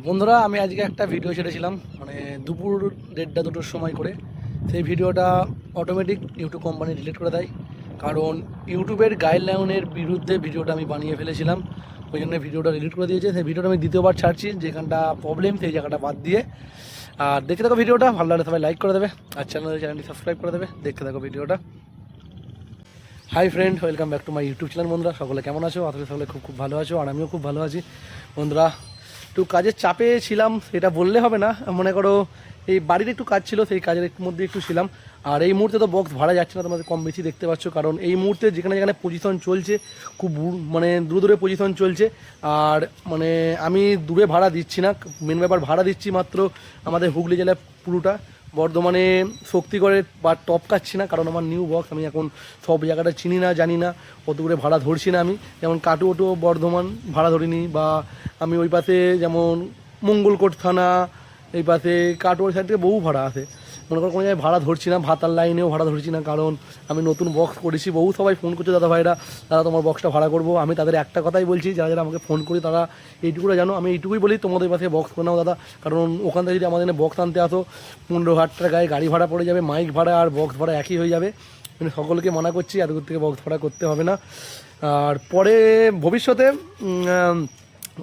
বন্ধুরা, আমি আজকে একটা ভিডিও ছেড়েছিলাম মানে দুপুর 1:30-2টোর সময় করে। সেই ভিডিওটা অটোমেটিক ইউটিউব কোম্পানি ডিলিট করে দেয়, কারণ ইউটিউবের গাইডলাইনের বিরুদ্ধে ভিডিওটা আমি বানিয়ে ফেলেছিলাম। ওই জন্য ভিডিওটা ডিলিট করে দিয়েছে। সেই ভিডিওটা আমি দ্বিতীয়বার ছাড়ছি, যেখানটা প্রবলেম সেই জায়গাটা বাদ দিয়ে। আর দেখতে থাকো ভিডিওটা, ভালো লাগলে সবাই লাইক করে দেবে আর চ্যানেলটি সাবস্ক্রাইব করে দেবে। দেখতে থাকো ভিডিওটা। Hi friend, welcome back to my YouTube channel. বন্ধুরা সকলে কেমন আছো? আসলে সকলে খুব ভালো আছো, আর আমিও খুব ভালো আছি। বন্ধুরা, একটু কাজের চাপে ছিলাম, সেটা বললে হবে না। মনে করো এই বাড়ির একটু কাজ ছিল, সেই কাজের মধ্যে একটু ছিলাম। আর এই মুহূর্তে তো বক্স ভাড়া যাচ্ছে না, তোমাদের কম বেশি দেখতে পাচ্ছ, কারণ এই মুহূর্তে যেখানে যেখানে পজিশন চলছে খুব মানে দূরে পজিশন চলছে। আর মানে আমি দূরে ভাড়া দিচ্ছি না, মেন ব্যাপার ভাড়া দিচ্ছি মাত্র আমাদের হুগলি জেলায় পুরোটা, বর্ধমানে শক্তিগড়ে বা টপ কাটছি না, কারণ আমার নিউ বক্স, আমি এখন সব জায়গাটা চিনি না, জানি না, অত করে ভাড়া ধরছি না। আমি যেমন কাটুয়াটো বর্ধমান ভাড়া ধরিনি, বা আমি ওই পাশে যেমন মঙ্গলকোট থানা, এই পাশে কাটোয়ার সাইড থেকে বহু ভাড়া আছে। মনে করো কোনো জায়গায় ভাড়া ধরছি না, ভাতার লাইনেও ভাড়া ধরছি না, কারণ আমি নতুন বক্স করেছি। বহু সবাই ফোন করছে, দাদা ভাইরা দাদা তোমার বক্সটা ভাড়া করবো। আমি তাদের একটা কথাই বলছি, যারা যারা আমাকে ফোন করি তারা এইটুকুটা জানো, আমি এইটুকুই বলি, তোমাদের পাশে বক্স করে নাও দাদা, কারণ ওখান থেকে যদি আমাদের বক্স আনতে আসো 15,000 টাকায় গাড়ি ভাড়া পড়ে যাবে, মাইক ভাড়া আর বক্স ভাড়া একই হয়ে যাবে। মানে সকলকে মানা করছি, এত দূর থেকে বক্স ভাড়া করতে হবে না। আর পরে ভবিষ্যতে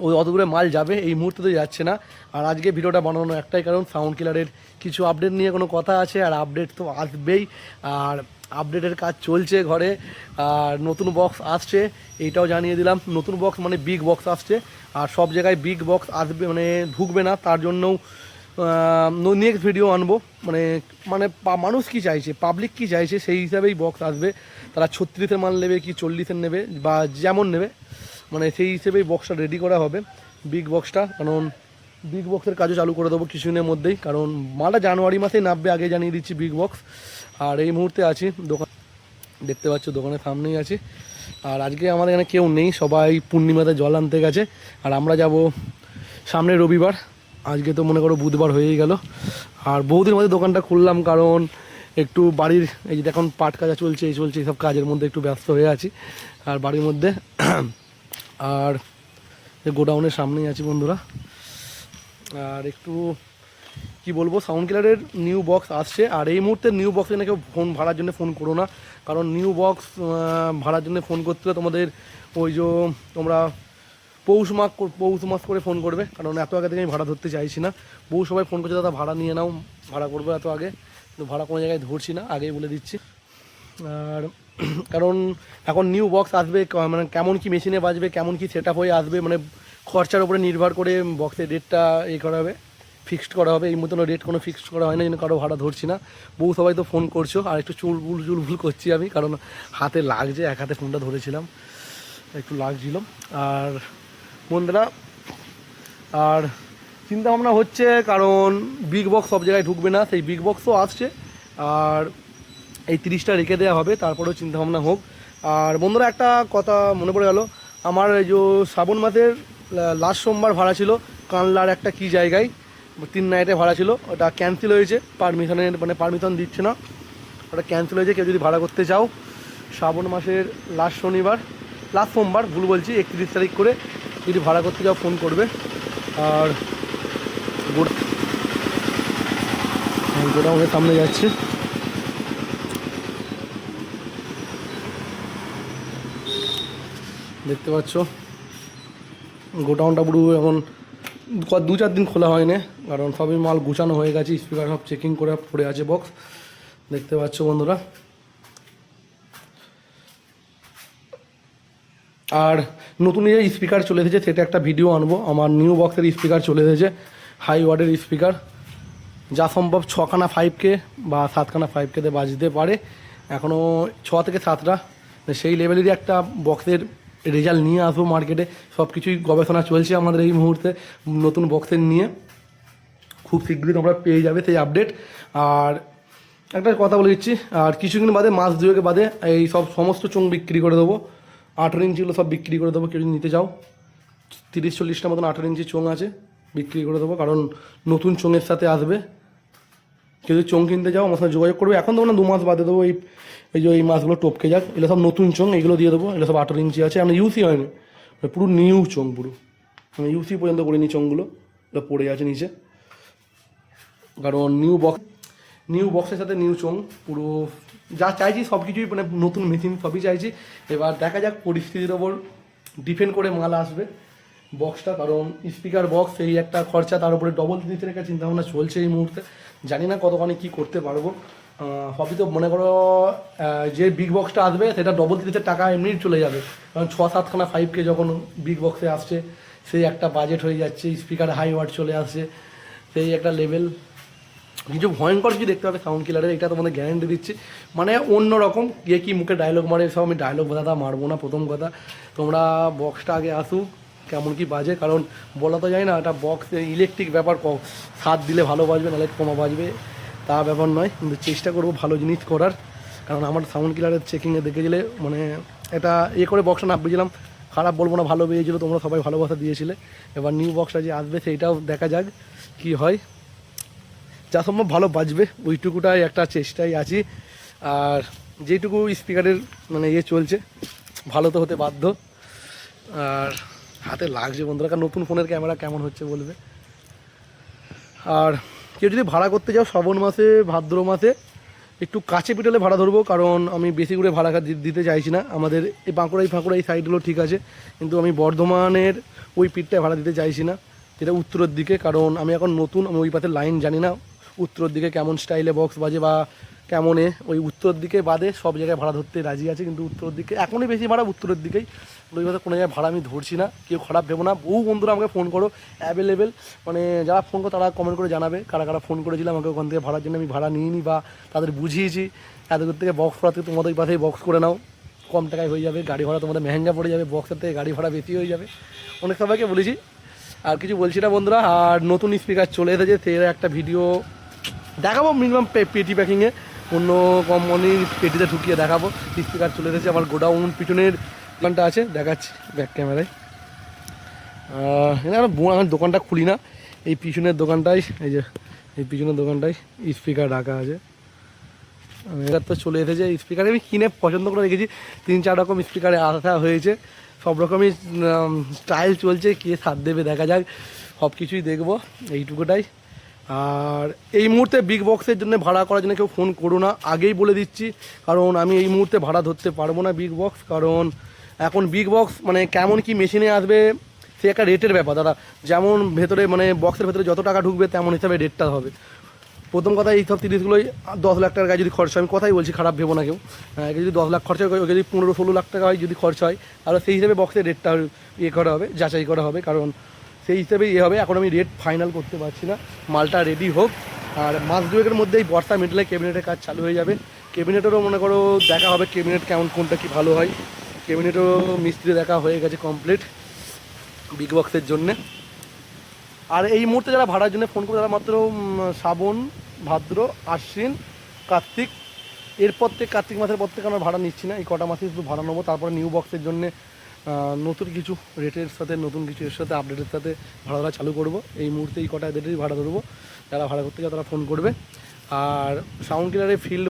ওই অত দূরে মাল যাবে, এই মুহূর্তে তো যাচ্ছে না। আর আজকে ভিডিওটা বানানো একটাই কারণ, সাউন্ড কিলারের কিছু আপডেট নিয়ে কোনো কথা আছে, আর আপডেট তো আসবেই। আর আপডেটের কাজ চলছে ঘরে, আর নতুন বক্স আসছে, এইটাও জানিয়ে দিলাম। নতুন বক্স মানে বিগ বক্স আসছে, আর সব জায়গায় বিগ বক্স আসবে, মানে ঢুকবে না, তার জন্যও নেক্সট ভিডিও আনবো। মানে মানে মানুষ কী চাইছে, পাবলিক কী চাইছে, সেই হিসাবেই বক্স আসবে। তারা 36-এর মাল নেবে কি 40-এর নেবে, বা যেমন নেবে, মানে সেই হিসেবেই বক্সটা রেডি করা হবে, বিগ বক্সটা। কারণ বিগ বক্সের কাজও চালু করে দেবো কিছুদিনের মধ্যেই, কারণ মালটা জানুয়ারি মাসেই নামবে, আগে জানিয়ে দিচ্ছি বিগ বক্স। আর এই মুহূর্তে আছি দোকান, দেখতে পাচ্ছ দোকানের সামনেই আছি। আর আজকে আমাদের এখানে কেউ নেই, সবাই পূর্ণিমাতে জল আনতে গেছে, আর আমরা যাব সামনে রবিবার। আজকে তো মনে করো বুধবার হয়েই গেল। আর বহুদিন মধ্যে দোকানটা খুললাম, কারণ একটু বাড়ির এই যে এখন পাট কাজা চলছে, এই চলছে, এইসব কাজের মধ্যে একটু ব্যস্ত হয়ে আছি আর বাড়ির মধ্যে। আর গোডাউনের সামনেই আছি বন্ধুরা। আর একটু কি বলবো, সাউন্ড কিলারের নিউ বক্স আসছে। আর এই মুহূর্তে নিউ বক্সে না কেউ ফোন ভাড়ার জন্য ফোন করো না, কারণ নিউ বক্স ভাড়ার জন্য ফোন করতে হলে তোমাদের ওই যে তোমরা পৌষ মাস করে ফোন করবে, কারণ এত আগে থেকে আমি ভাড়া ধরতে চাইছি না। বহু সবাই ফোন করছে, দাদা ভাড়া নিয়ে নাও, ভাড়া করবো এত আগে, কিন্তু ভাড়া কোনো জায়গায় ধরছি না, আগেই বলে দিচ্ছি। আর কারণ এখন নিউ বক্স আসবে, মানে কেমন কি মেশিনে বাজবে, কেমন কি সেট আপ হয়ে আসবে, মানে খরচার উপরে নির্ভর করে বক্সের রেটটা করা হবে, ফিক্সড করা হবে। এই মতন রেট কোনো ফিক্সড করা হয় না, যেন কারো ভাড়া ধরছি না। বহু সবাই তো ফোন করছো, আর একটু চুলবুল করছি আমি, কারণ হাতে লাগছে, এক হাতে ফোনটা ধরেছিলাম, একটু লাগছিল। আর বন্ধুরা, আর চিন্তা ভাবনা হচ্ছে, কারণ বিগ বক্স সব জায়গায় ঢুকবে না, সেই বিগ বক্সও আসছে। আর এই 30টা রেখে দেওয়া হবে, তারপরেও চিন্তাভাবনা হোক। আর বন্ধুরা, একটা কথা মনে পড়ে গেল, আমার এই যে শ্রাবণ মাসের লাস্ট সোমবার ভাড়া ছিল কানলার একটা কি জায়গায়, 3 নাইটে ভাড়া ছিল, ওটা ক্যান্সেল হয়েছে, পারমিশন দিচ্ছে না, ওটা ক্যান্সেল হয়েছে। কেউ যদি ভাড়া করতে চাও, শ্রাবণ মাসের লাস্ট সোমবার ভুল বলছি, 31 তারিখ করে যদি ভাড়া করতে চাও ফোন করবে। আর গোডাউনের সামনে যাচ্ছে, দেখতে পাচ্ছ গোডাউনটা পুরো এখন 2-4 দিন খোলা হয়নি, কারণ সবই মাল গুছানো হয়ে গেছে, স্পিকার সব চেকিং করে পড়ে আছে বক্স, দেখতে পাচ্ছ বন্ধুরা। আর নতুন যে স্পিকার চলে এসেছে, সেটা একটা ভিডিও আনবো। আমার নিউ বক্সের স্পিকার চলে এসেছে, হাই ওয়ার্ডের স্পিকার, যা সম্ভব 6খানা 5K বা 7খানা 5Kতে বাজতে পারে, এখনও 6 থেকে 7টা, সেই লেভেলেরই একটা বক্সের রেজাল্ট নিয়ে আসবো মার্কেটে। সব কিছুই গবেষণা চলছে আমাদের এই মুহূর্তে নতুন বক্সের নিয়ে, খুব শীঘ্রই তোমরা পেয়ে যাবে সেই আপডেট। আর একটা কথা বলে দিচ্ছি, আর কিছুদিন বাদে, মাস 2 বাদে, এই সমস্ত চোঙ বিক্রি করে দেবো, 18 ইঞ্চিগুলো সব বিক্রি করে দেবো। কেউ যদি নিতে চাও, 30-40টা মতন 18 ইঞ্চি চোঙ আছে, বিক্রি করে দেবো, কারণ নতুন চোঙের সাথে আসবে। কেউ যদি চোঙ কিনতে যাও আমার সাথে যোগাযোগ করবে, এখন দেবো না, 2 মাস বাদে দেবো। এই মাছগুলো টপকে যাক, এগুলো সব নতুন চোঙ, এগুলো দিয়ে দেবো। এগুলো সব 18 ইঞ্চি আছে, আমরা ইউসি হয়নি, পুরো নিউ চোঙ, পুরো আমি ইউসি পর্যন্ত করিনি চোঙগুলো, এটা পড়ে আছে নিচে, কারণ নিউ বক্সের সাথে নিউ চোং পুরো যা চাইছি সব কিছুই মানে নতুন মেশিন সবই চাইছি। এবার দেখা যাক পরিস্থিতির ওপর ডিপেন্ড করে মাল আসবে বক্সটা, কারণ স্পিকার বক্স এই একটা খরচা, তার উপরে ডবল দিতে রেখে চিন্তাভাবনা চলছে এই মুহূর্তে। জানি না কতখানি কী করতে পারবো, সবই তো মনে করো যে বিগ বক্সটা আসবে সেটা ডবল দিতে টাকা এমনি চলে যাবে, কারণ 6-7খানা 5K যখন বিগ বক্সে আসছে সেই একটা বাজেট হয়ে যাচ্ছে, স্পিকার হাই ওয়াট চলে আসছে, সেই একটা লেভেল কিছু ভয়ঙ্কর কিছু দেখতে হবে সাউন্ড কিলারের, এটা তোমাদের গ্যারান্টি দিচ্ছি। মানে অন্য রকম কে কী মুখে ডায়লগ মারে সব আমি ডায়লগ দাদা মারবো না। প্রথম কথা তোমরা বক্সটা আগে আসুক কেমন কি বাজে, কারণ বলা তো যায় না, এটা বক্স ইলেকট্রিক ব্যাপার, সাথ দিলে ভালো বাজবে নাহলে কমা বাজবে তা ব্যাপার নয়, কিন্তু চেষ্টা করবো ভালো জিনিস করার। কারণ আমার সাউন্ড কিলারের চেকিংয়ে দেখেছিলে মানে এটা করে বক্সটা নামিয়েছিলাম, খারাপ বলবো না, ভালো পেয়েছিলো, তোমরা সবাই ভালোবাসা দিয়েছিলে। এবার নিউ বক্সটা যে আসবে সেইটাও দেখা যাক কি হয়, যা সম্ভব ভালো বাজবে ওইটুকুটাই একটা চেষ্টায় আছি। আর যেটুকু স্পিকারের মানে চলছে ভালো তো হতে বাধ্য। আর হাতে লাগছে বন্ধুরা, কারণ নতুন ফোনের ক্যামেরা কেমন হচ্ছে বলবে। আর কেউ যদি ভাড়া করতে যাও শ্রাবণ মাসে ভাদ্র মাসে একটু কাছে পিটলে ভাড়া ধরবো, কারণ আমি বেশি করে ভাড়া দিতে চাইছি না। আমাদের এই বাঁকুড়া এই সাইডগুলো ঠিক আছে, কিন্তু আমি বর্ধমানের ওই পিঠটায় ভাড়া দিতে চাইছি না, যেটা উত্তরের দিকে, কারণ আমি এখন নতুন, আমি ওই পাতে লাইন জানি না উত্তরের দিকে কেমন স্টাইলে বক্স বাজে বা কেমনে। ওই উত্তরের দিকে বাদে সব জায়গায় ভাড়া ধরতে রাজি আছে, কিন্তু উত্তরের দিকে এখনই বেশি ভাড়া উত্তরের দিকেই, ওই পাতে কোনো জায়গায় ভাড়া আমি ধরছি না। কেউ খারাপ ভেবো না, বহু বন্ধুরা আমাকে ফোন করো অ্যাভেলেবেল, মানে যারা ফোন করো তারা কমেন্ট করে জানাবে কারা কারা ফোন করেছিলাম আমাকে ওখান থেকে ভাড়ার জন্য। আমি ভাড়া নিইনি বা তাদের বুঝিয়েছি এত দূর থেকে বক্স করা থেকে তোমাদের ওই পাশেই বক্স করে নাও, কম টাকায় হয়ে যাবে, গাড়ি ভাড়া তোমাদের মেহেঙ্গা পড়ে যাবে, বক্সের থেকে গাড়ি ভাড়া বেশি হয়ে যাবে, অনেক সবাইকে বলেছি। আর কিছু বলছি না বন্ধুরা। আর নতুন স্পিকার চলে এসেছে, সেই একটা ভিডিও দেখাবো মিনিমাম পেটি প্যাকিংয়ে, অন্য কোম্পানির পেটিতে ঢুকিয়ে দেখাবো। স্পিকার চলে এসেছে, আমার গোডাউন পিছনের দোকানটা আছে, দেখাচ্ছি ব্যাক ক্যামেরায়। আমার দোকানটা খুলি না, এই পিছনের দোকানটাই, এই যে এই পিছনের দোকানটায় স্পিকার রাখা আছে। এবার তো চলে এসেছে স্পিকার, আমি কিনে পছন্দ করে রেখেছি, 3-4 রকম স্পিকারে আসা হয়েছে, সব রকমই স্টাইল চলছে, কে সাথ দেবে দেখা যাক, সব কিছুই দেখবো এইটুকুটাই। আর এই মুহূর্তে বিগ বক্সের জন্য ভাড়া করার জন্য কেউ ফোন করো না, আগেই বলে দিচ্ছি, কারণ আমি এই মুহূর্তে ভাড়া ধরতে পারবো না বিগ বক্স, কারণ এখন বিগ বক্স মানে কেমন কি মেশিনে আসবে সে একটা রেটের ব্যাপার দাদা, যেমন ভেতরে মানে বক্সের ভেতরে যত টাকা ঢুকবে তেমন হিসাবে রেটটা হবে। প্রথম কথা এই সব জিনিসগুলোই 10 লাখ টাকার গায়ে যদি খরচা, আমি কথাই বলছি, খারাপ ভেবো না কেউ, যদি 10 লাখ খরচা হয়, যদি 15-16 লাখ টাকা হয় যদি খরচা হয়, তাহলে সেই হিসেবে বক্সের রেটটা করা হবে, যাচাই করা হবে, কারণ সেই হিসেবেই হবে। এখন আমি রেট ফাইনাল করতে পারছি না, মালটা রেডি হোক। আর মাস দুয়েকের মধ্যেই বর্ষা মিটলে ক্যাবিনেটের কাজ চালু হয়ে যাবে, ক্যাবিনেটেরও মনে করো দেখা হবে ক্যাবিনেট কেমন কোনটা কি ভালো হয়, ক্যাবিনেটেরও মিস্ত্রি দেখা হয়ে গেছে কমপ্লিট বিগ বক্সের জন্যে। আর এই মুহূর্তে যারা ভাড়ার জন্য ফোন করে তারা মাত্র শ্রাবণ, ভাদ্র, আশ্বিন, কার্তিক, এরপর থেকে কার্তিক মাসের পর থেকে আমরা ভাড়া নিচ্ছি না, এই কটা মাসে শুধু ভাড়া নেবো। তারপরে নিউ বক্সের জন্য নতুন কিছু রেটের সাথে নতুন কিছু এর সাথে আপডেটের সাথে ভাড়া চালু করব। এই মুহূর্তে এই কটা রেটেরই ভাড়া ধরবো, যারা ভাড়া করতে যায় তারা ফোন করবে। আর সাউন্ড কিলারের ফিল্ড